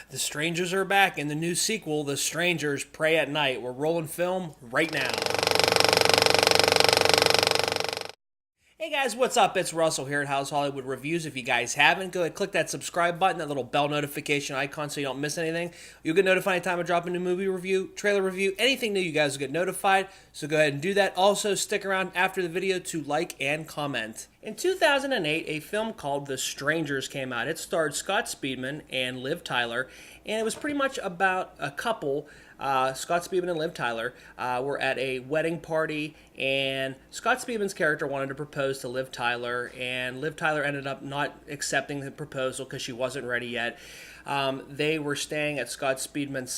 The Strangers are back in the new sequel, The Strangers Pray at Night. We're rolling film right now. Hey guys, what's up? It's Russell here at How's Hollywood Reviews. If you guys haven't, go ahead and click that subscribe button, that little bell notification icon so you don't miss anything. You'll get notified anytime I drop a new movie review, trailer review, anything new, you guys will get notified. So go ahead and do that. Also, stick around after the video to like and comment. In 2008, a film called The Strangers came out. It starred Scott Speedman and Liv Tyler, and it was pretty much about a couple. Scott Speedman and Liv Tyler were at a wedding party, and Scott Speedman's character wanted to propose to Liv Tyler, and Liv Tyler ended up not accepting the proposal because she wasn't ready yet. They were staying at Scott Speedman's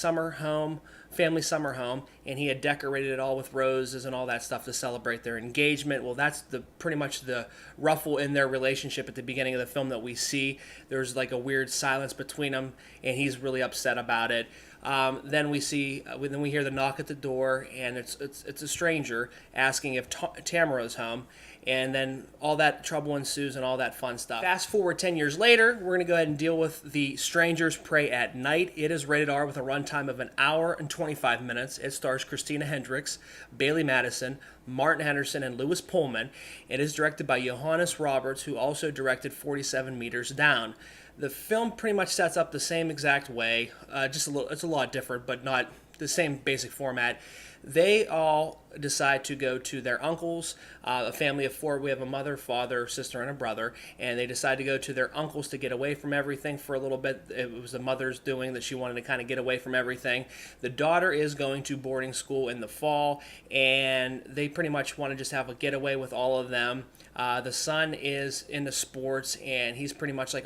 family summer home, and he had decorated it all with roses and all that stuff to celebrate their engagement. Well, that's pretty much the ruffle in their relationship at the beginning of the film that we see. There's like a weird silence between them, and he's really upset about it. Then we hear the knock at the door, and it's a stranger asking if Tamara is home, and then all that trouble ensues and all that fun stuff. Fast forward 10 years later, we're going to go ahead and deal with The Strangers Pray at Night. It is rated R with a runtime of an hour and 25 minutes. It stars Christina Hendricks, Bailee Madison, Martin Henderson, and Lewis Pullman. It is directed by Johannes Roberts, who also directed 47 Meters Down. The film pretty much sets up the same exact way, it's a lot different, but not the same basic format. They all decide to go to their uncle's, a family of four. We have a mother, father, sister, and a brother, and they decide to go to their uncle's to get away from everything for a little bit. It was the mother's doing that. She wanted to kind of get away from everything. The daughter is going to boarding school in the fall, and they pretty much want to just have a getaway with all of them. The son is into sports, and he's pretty much like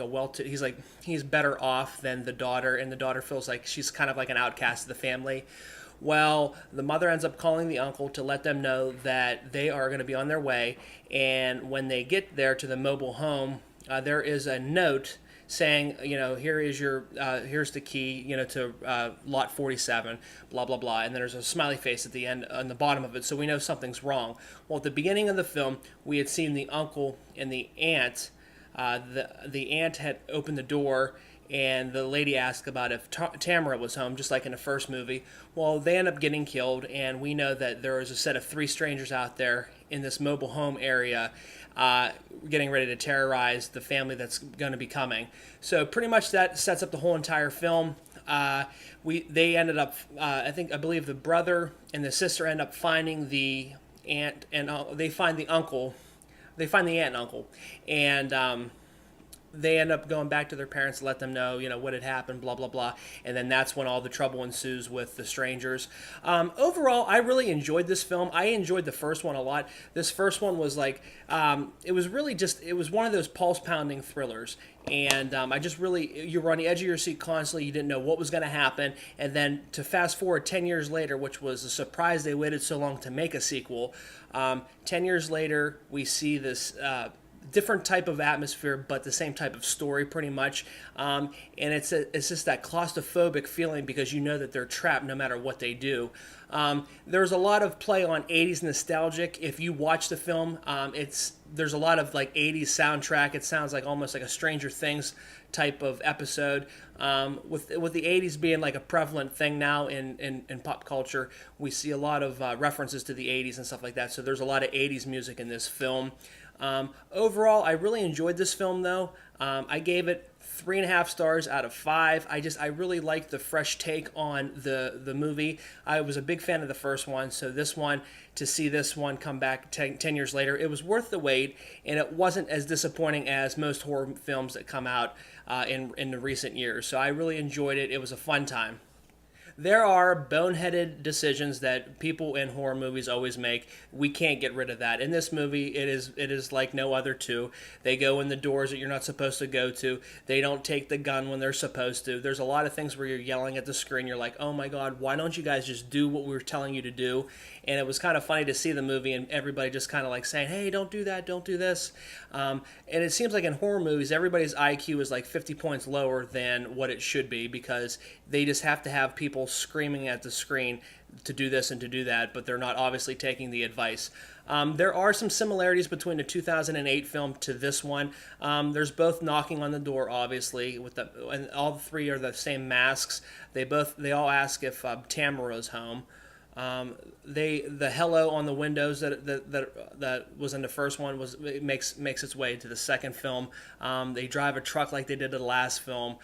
he's better off than the daughter, and the daughter feels like she's kind of like an outcast of the family. Well, the mother ends up calling the uncle to let them know that they are going to be on their way, and when they get there to the mobile home, there is a note saying, here's the key, to lot 47, blah, blah, blah. And then there's a smiley face at the end, on the bottom of it, so we know something's wrong. Well, at the beginning of the film, we had seen the uncle and the aunt. The aunt had opened the door, and the lady asked about if Tamara was home, just like in the first movie. Well, they end up getting killed, and we know that there is a set of three strangers out there in this mobile home area getting ready to terrorize the family that's going to be coming. So pretty much that sets up the whole entire film. They ended up, I believe the brother and the sister end up finding the aunt, and they find the uncle. They find the aunt and uncle, and they end up going back to their parents to let them know, what had happened, blah, blah, blah. And then that's when all the trouble ensues with the strangers. Overall, I really enjoyed this film. I enjoyed the first one a lot. This first one was like, it was one of those pulse-pounding thrillers. And you were on the edge of your seat constantly. You didn't know what was going to happen. And then to fast forward 10 years later, which was a surprise they waited so long to make a sequel. 10 years later, we see this different type of atmosphere, but the same type of story pretty much. And it's just that claustrophobic feeling because you know that they're trapped no matter what they do. There's a lot of play on 80s nostalgic. If you watch the film, there's a lot of like 80s soundtrack. It sounds like almost like a Stranger Things type of episode. With the 80s being like a prevalent thing now in pop culture, we see a lot of references to the 80s and stuff like that. So there's a lot of 80s music in this film. Overall, I really enjoyed this film, though. I gave it 3.5 stars out of 5. I really liked the fresh take on the movie. I was a big fan of the first one, so to see this one come back 10 years later, it was worth the wait, and it wasn't as disappointing as most horror films that come out in the recent years. So I really enjoyed it. It was a fun time. There are boneheaded decisions that people in horror movies always make. We can't get rid of that. In this movie, it is like no other two. They go in the doors that you're not supposed to go to. They don't take the gun when they're supposed to. There's a lot of things where you're yelling at the screen. You're like, oh my God, why don't you guys just do what we were telling you to do? And it was kind of funny to see the movie and everybody just kind of like saying, hey, don't do that, don't do this. And it seems like in horror movies, everybody's IQ is like 50 points lower than what it should be because they just have to have people people screaming at the screen to do this and to do that, but they're not obviously taking the advice. There are some similarities between the 2008 film to this one. There's both knocking on the door, obviously, and all three are the same masks. They all ask if Tamara's home. The hello on the windows that was in the first one makes its way to the second film. They drive a truck like they did in the last film.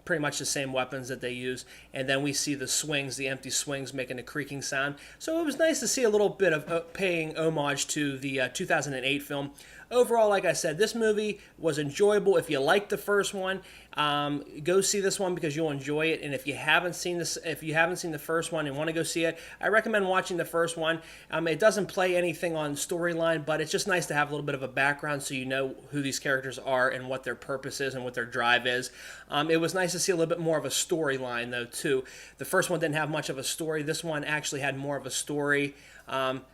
Pretty much the same weapons that they use, and then we see the empty swings making a creaking sound. So it was nice to see a little bit of paying homage to the 2008 film. Overall, like I said, this movie was enjoyable. If you liked the first one, go see this one because you'll enjoy it. And if you haven't seen the first one and want to go see it, I recommend watching the first one. It doesn't play anything on storyline, but it's just nice to have a little bit of a background so you know who these characters are and what their purpose is and what their drive is. It was nice to see a little bit more of a storyline, though, too. The first one didn't have much of a story. This one actually had more of a story.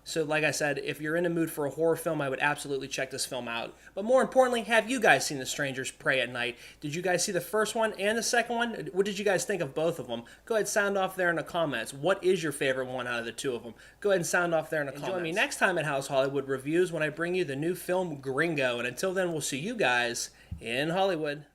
So like I said, if you're in the mood for a horror film, I would absolutely check this film out. But more importantly, have you guys seen The Strangers Pray at Night? Did you guys see the first one and the second one? What did you guys think of both of them? Go ahead and sound off there in the comments. What is your favorite one out of the two of them? Go ahead and sound off there in the comments. Join me next time at House Hollywood Reviews when I bring you the new film Gringo. And until then, we'll see you guys in Hollywood.